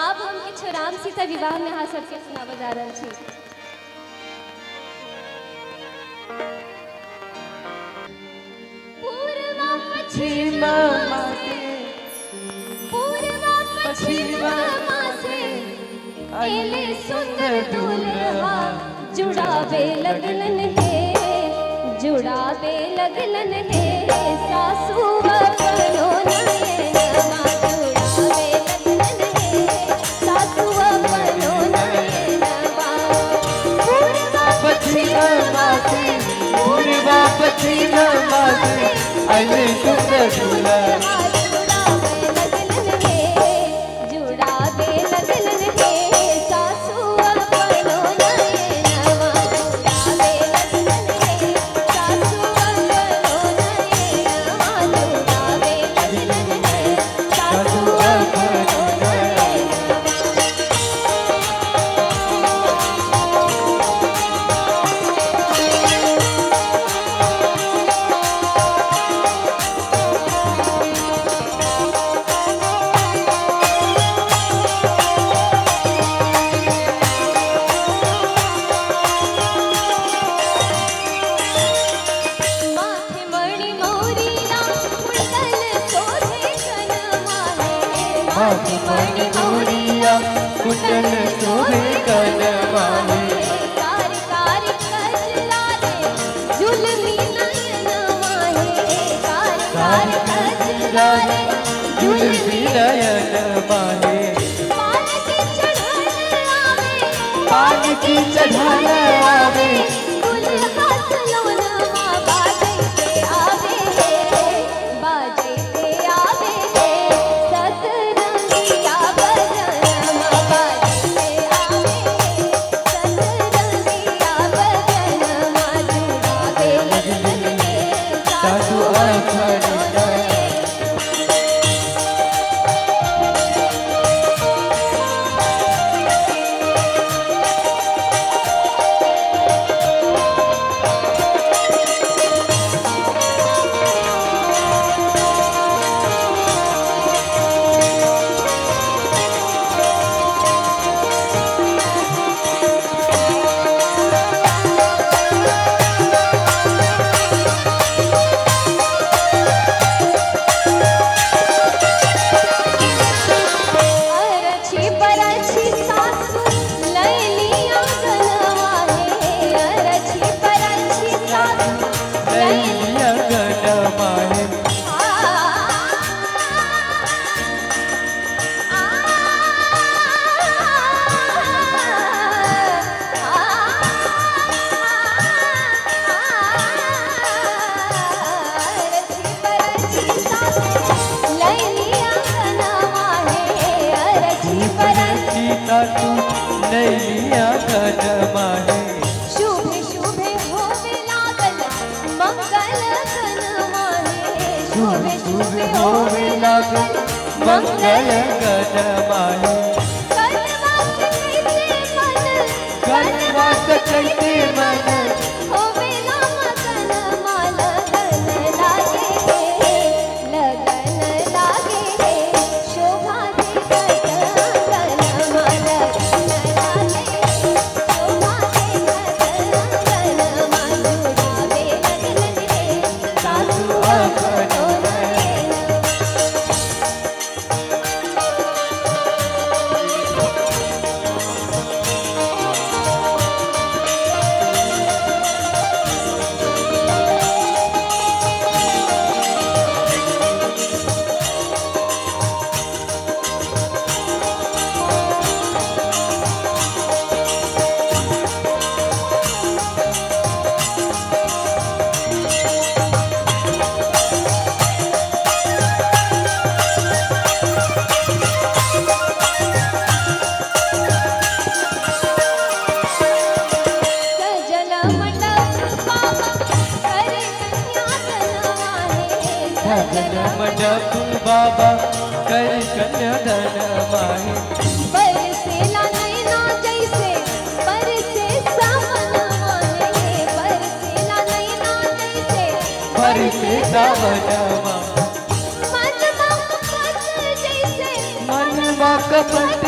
आप हम किछु राम सीता विवाह में अहाँ सबके सुनाबऽ जा रहल छी। पूर्वा पश्चिमा से एले सुंदर दुल्हा जुड़ावे लगलन हे, जुड़ावे लगलन हे सासू अपनो नयनवा जुड़ावे लगलन हे सासू अपनो नयनवा। पूर्वा पश्चिमा से एले सुंदर दुल्हा मणि मोरिया कुंडल शोभे कनवा में, कारी कारी कजला रे जुलमी नयनवा हे, कारी कारी कजला रे जुलमी नयनवा हे। पान की चढ़ान आवे दुल्हा सलोनवा बाजैते आवे हे, बाजैते आवे हे सतरंगिया बजनवा बाजैते आवे हे, सतरंगिया बजनवा जुड़ावे लगलन हे सासू अपनो नयनवा। नैया कनमा है, शुभे शुभे होवे लागल मंगल कनमा हे, शुभे शुभे होवे लागल मंगल कनमा है। कनवा से कैसे मन कनवा से कैसे मन होवे कनमा लगन लागे हे, लगन लागे हे शोभा देखत कनमा लगन लागे हे, शोभा देखत कनमा जुड़ावे लगलन हे सासू अपनो नयनवा। सजन मंडप बाबा कर कन्यादान माहे, बरसेला नैना जैसे बरसे सावनवा हे, बरसेला नैना जैसे बरसे सावनवा मनवा कपट जैसे मनवा कपट